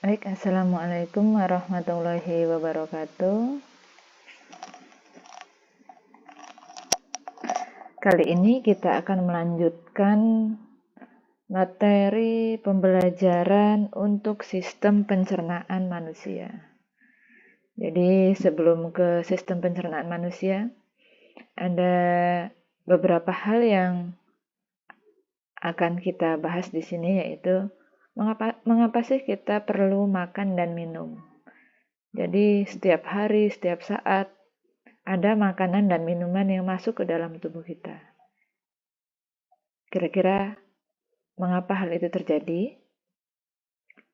Baik, Assalamualaikum warahmatullahi wabarakatuh. Kali ini kita akan melanjutkan materi pembelajaran untuk sistem pencernaan manusia. Jadi sebelum ke sistem pencernaan manusia, ada beberapa hal yang akan kita bahas di sini, yaitu mengapa sih kita perlu makan dan minum. Jadi setiap hari, setiap saat ada makanan dan minuman yang masuk ke dalam tubuh kita. Kira-kira mengapa hal itu terjadi?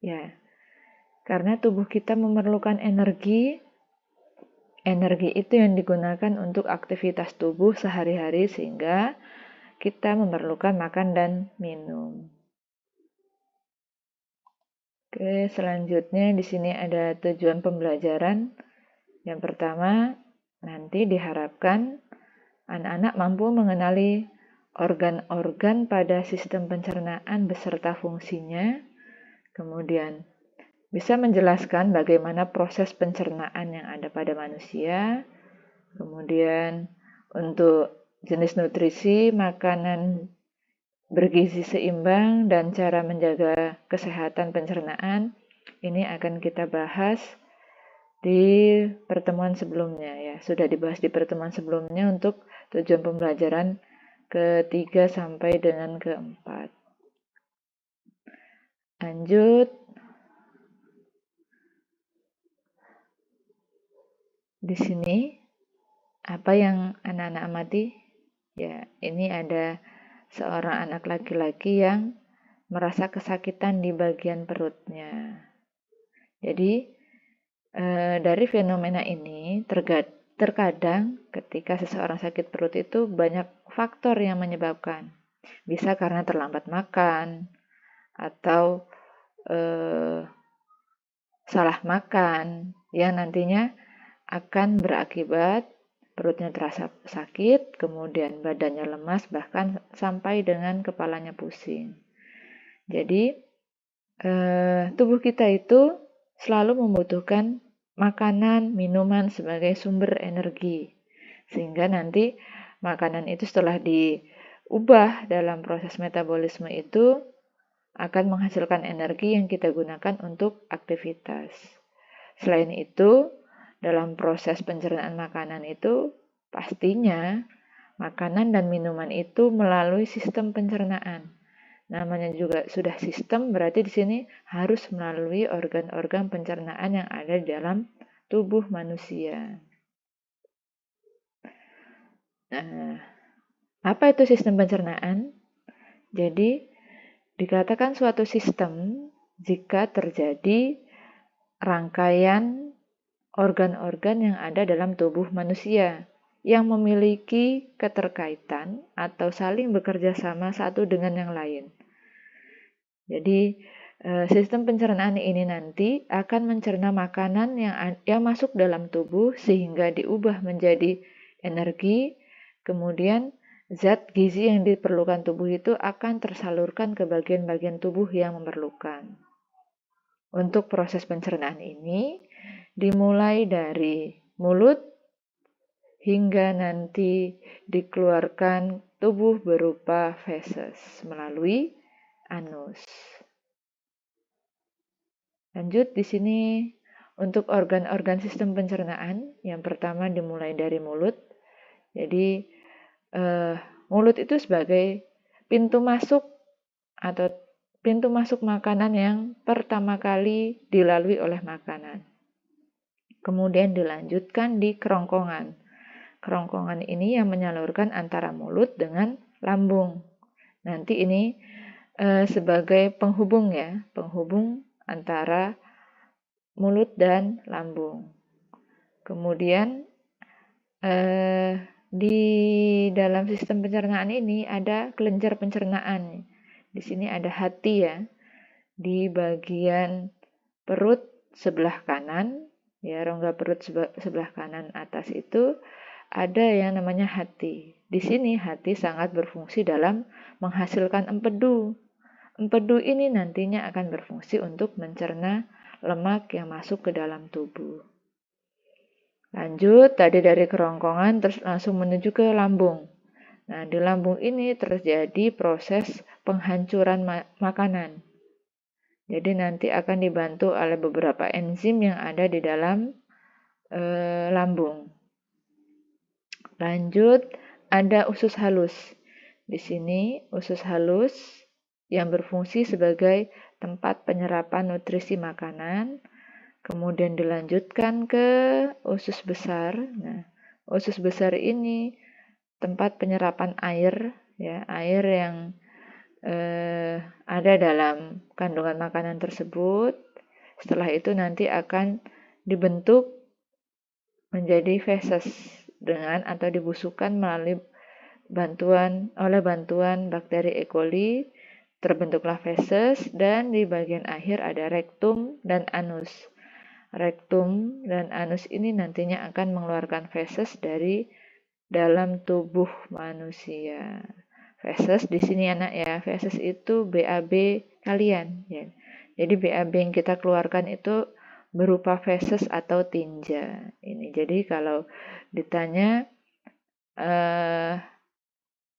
Ya, karena tubuh kita memerlukan energi. Energi itu yang digunakan untuk aktivitas tubuh sehari-hari sehingga kita memerlukan makan dan minum. Oke, selanjutnya di sini ada tujuan pembelajaran. Yang pertama, nanti diharapkan anak-anak mampu mengenali organ-organ pada sistem pencernaan beserta fungsinya, kemudian bisa menjelaskan bagaimana proses pencernaan yang ada pada manusia, kemudian untuk jenis nutrisi, makanan bergizi seimbang, dan cara menjaga kesehatan pencernaan. Ini akan kita bahas di pertemuan sebelumnya ya. Sudah dibahas di pertemuan sebelumnya untuk tujuan pembelajaran ketiga sampai dengan keempat. Lanjut. Di sini apa yang anak-anak amati? Ya, ini ada seorang anak laki-laki yang merasa kesakitan di bagian perutnya. Jadi dari fenomena ini terkadang ketika seseorang sakit perut itu banyak faktor yang menyebabkan. Bisa karena terlambat makan atau salah makan yang nantinya akan berakibat perutnya terasa sakit, kemudian badannya lemas, bahkan sampai dengan kepalanya pusing. Jadi tubuh kita itu selalu membutuhkan makanan, minuman sebagai sumber energi. Sehingga nanti makanan itu setelah diubah dalam proses metabolisme itu akan menghasilkan energi yang kita gunakan untuk aktivitas. Selain itu, dalam proses pencernaan makanan itu pastinya makanan dan minuman itu melalui sistem pencernaan. Namanya juga sudah sistem, berarti di sini harus melalui organ-organ pencernaan yang ada di dalam tubuh manusia. Nah, apa itu sistem pencernaan? Jadi, dikatakan suatu sistem jika terjadi rangkaian organ-organ yang ada dalam tubuh manusia yang memiliki keterkaitan atau saling bekerja sama satu dengan yang lain. Jadi sistem pencernaan ini nanti akan mencerna makanan yang masuk dalam tubuh sehingga diubah menjadi energi, kemudian zat gizi yang diperlukan tubuh itu akan tersalurkan ke bagian-bagian tubuh yang memerlukan. Untuk proses pencernaan ini dimulai dari mulut hingga nanti dikeluarkan tubuh berupa feses melalui anus. Lanjut di sini untuk organ-organ sistem pencernaan, yang pertama dimulai dari mulut. Jadi mulut itu sebagai pintu masuk atau pintu masuk makanan yang pertama kali dilalui oleh makanan. Kemudian dilanjutkan di kerongkongan. Kerongkongan ini yang menyalurkan antara mulut dengan lambung. Nanti ini sebagai penghubung ya, penghubung antara mulut dan lambung. Kemudian di dalam sistem pencernaan ini ada kelenjar pencernaan. Di sini ada hati ya. Di bagian perut sebelah kanan, ya rongga perut sebelah kanan atas itu ada yang namanya hati. Di sini hati sangat berfungsi dalam menghasilkan empedu. Empedu ini nantinya akan berfungsi untuk mencerna lemak yang masuk ke dalam tubuh. Lanjut, tadi dari kerongkongan terus langsung menuju ke lambung. Nah, di lambung ini terjadi proses penghancuran makanan. Jadi nanti akan dibantu oleh beberapa enzim yang ada di dalam lambung. Lanjut, ada usus halus. Di sini usus halus yang berfungsi sebagai tempat penyerapan nutrisi makanan, kemudian dilanjutkan ke usus besar. Nah, usus besar ini tempat penyerapan air, ya, air yang ada dalam kandungan makanan tersebut. Setelah itu nanti akan dibentuk menjadi feses dengan atau dibusukkan melalui bantuan bakteri E. coli, terbentuklah feses, dan di bagian akhir ada rektum dan anus. Rektum dan anus ini nantinya akan mengeluarkan feses dari dalam tubuh manusia. Feses di sini anak ya, feses itu BAB kalian ya. Jadi BAB yang kita keluarkan itu berupa feses atau tinja. Ini jadi kalau ditanya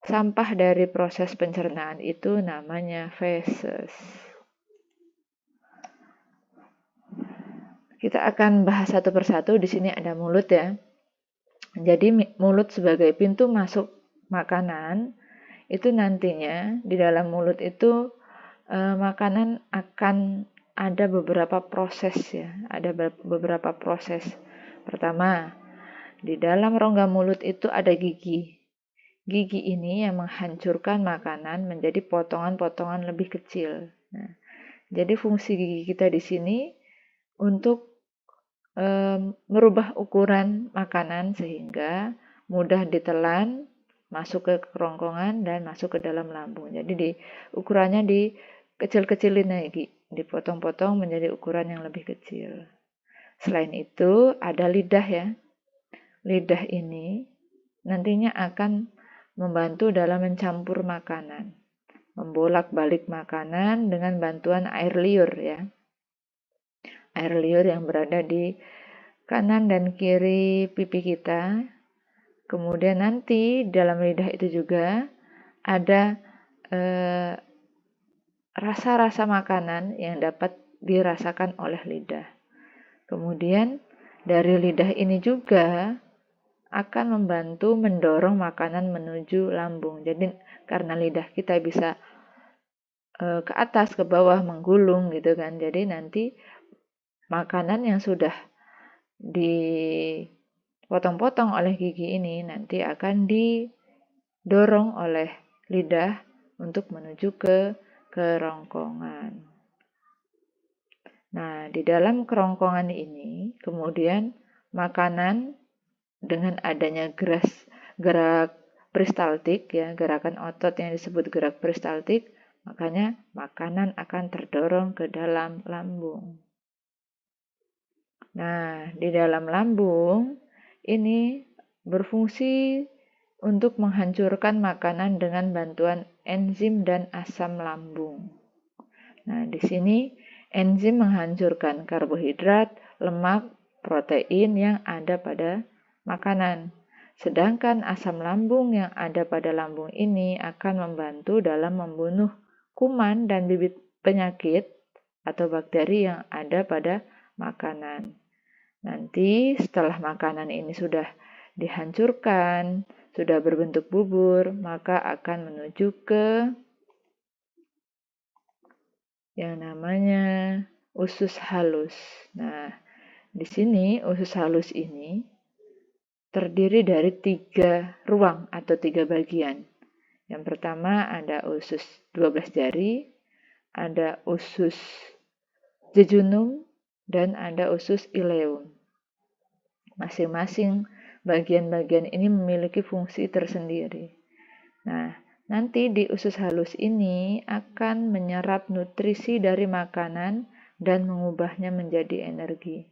sampah dari proses pencernaan itu namanya feses. Kita akan bahas satu persatu. Di sini ada mulut ya. Jadi mulut sebagai pintu masuk makanan, itu nantinya di dalam mulut itu makanan akan ada beberapa proses ya, ada beberapa proses. Pertama, di dalam rongga mulut itu ada gigi. Gigi ini yang menghancurkan makanan menjadi potongan-potongan lebih kecil. Nah, jadi fungsi gigi kita di sini untuk merubah ukuran makanan sehingga mudah ditelan, masuk ke kerongkongan dan masuk ke dalam lambung. Jadi ukurannya dikecil-kecilin lagi, dipotong-potong menjadi ukuran yang lebih kecil. Selain itu ada lidah ya. Lidah ini nantinya akan membantu dalam mencampur makanan, membolak-balik makanan dengan bantuan air liur ya. Air liur yang berada di kanan dan kiri pipi kita. Kemudian nanti dalam lidah itu juga ada rasa-rasa makanan yang dapat dirasakan oleh lidah. Kemudian dari lidah ini juga akan membantu mendorong makanan menuju lambung. Jadi karena lidah kita bisa ke atas, ke bawah, menggulung gitu kan. Jadi nanti makanan yang sudah dipotong-potong oleh gigi ini nanti akan didorong oleh lidah untuk menuju ke kerongkongan. Nah, di dalam kerongkongan ini kemudian makanan dengan adanya gerak peristaltik ya, gerakan otot yang disebut gerak peristaltik, makanya makanan akan terdorong ke dalam lambung. Nah, di dalam lambung ini berfungsi untuk menghancurkan makanan dengan bantuan enzim dan asam lambung. Nah, di sini enzim menghancurkan karbohidrat, lemak, protein yang ada pada makanan. Sedangkan asam lambung yang ada pada lambung ini akan membantu dalam membunuh kuman dan bibit penyakit atau bakteri yang ada pada makanan. Nanti setelah makanan ini sudah dihancurkan, sudah berbentuk bubur, maka akan menuju ke yang namanya usus halus. Nah, di sini usus halus ini terdiri dari 3 ruang atau 3 bagian. Yang pertama ada usus 12 jari, ada usus jejunum, dan ada usus ileum. Masing-masing bagian-bagian ini memiliki fungsi tersendiri. Nah, nanti di usus halus ini akan menyerap nutrisi dari makanan dan mengubahnya menjadi energi.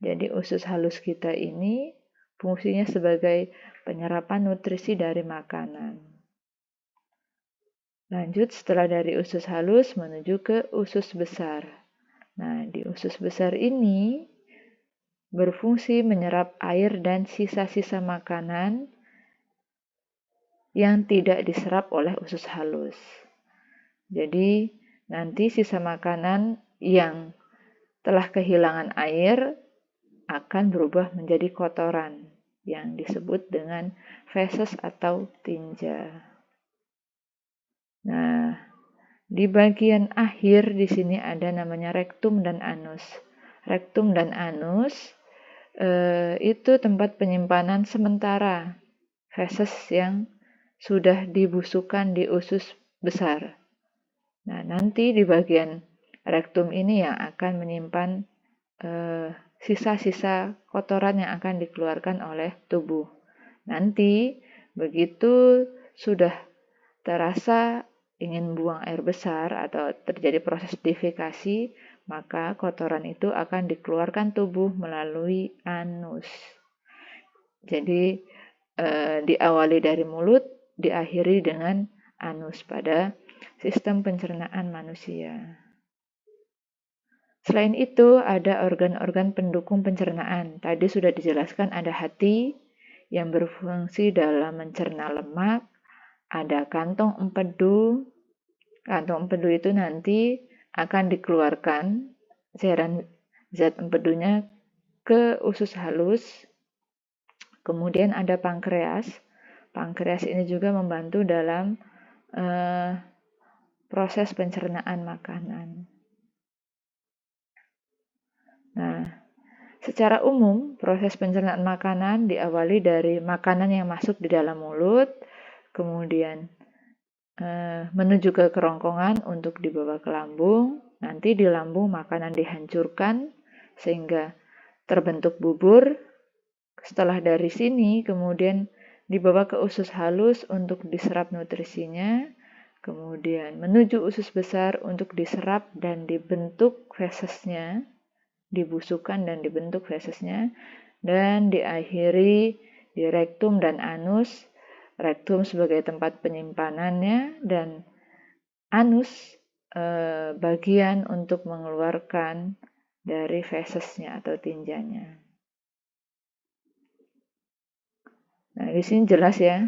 Jadi usus halus kita ini fungsinya sebagai penyerapan nutrisi dari makanan. Lanjut setelah dari usus halus menuju ke usus besar. Nah, di usus besar ini berfungsi menyerap air dan sisa-sisa makanan yang tidak diserap oleh usus halus. Jadi, nanti sisa makanan yang telah kehilangan air akan berubah menjadi kotoran yang disebut dengan feses atau tinja. Nah, di bagian akhir di sini ada namanya rektum dan anus. Rektum dan anus itu tempat penyimpanan sementara feses yang sudah dibusukkan di usus besar. Nah, nanti di bagian rektum ini yang akan menyimpan sisa-sisa kotoran yang akan dikeluarkan oleh tubuh. Nanti begitu sudah terasa ingin buang air besar atau terjadi proses defekasi, maka kotoran itu akan dikeluarkan tubuh melalui anus. Jadi diawali dari mulut, diakhiri dengan anus pada sistem pencernaan manusia. Selain itu, ada organ-organ pendukung pencernaan. Tadi sudah dijelaskan ada hati yang berfungsi dalam mencerna lemak, ada kantong empedu. Kantong empedu itu nanti akan dikeluarkan cairan zat empedunya ke usus halus. Kemudian ada pankreas. Pankreas ini juga membantu dalam proses pencernaan makanan. Nah, secara umum proses pencernaan makanan diawali dari makanan yang masuk di dalam mulut, kemudian menuju ke kerongkongan untuk dibawa ke lambung. Nanti di lambung makanan dihancurkan sehingga terbentuk bubur. Setelah dari sini kemudian dibawa ke usus halus untuk diserap nutrisinya, kemudian menuju usus besar untuk diserap dan dibentuk fesesnya, dibusukkan dan dibentuk fesesnya, dan diakhiri di rektum dan anus. Rektum sebagai tempat penyimpanannya dan anus bagian untuk mengeluarkan dari fesesnya atau tinjanya. Nah, di sini jelas ya.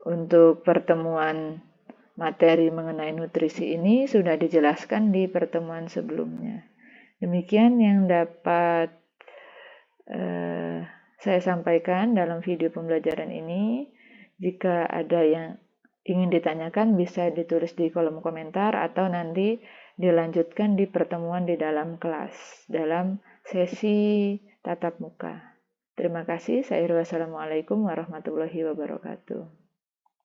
Untuk pertemuan materi mengenai nutrisi ini sudah dijelaskan di pertemuan sebelumnya. Demikian yang dapat saya sampaikan dalam video pembelajaran ini. Jika ada yang ingin ditanyakan bisa ditulis di kolom komentar atau nanti dilanjutkan di pertemuan di dalam kelas, dalam sesi tatap muka. Terima kasih. Wassalamualaikum warahmatullahi wabarakatuh.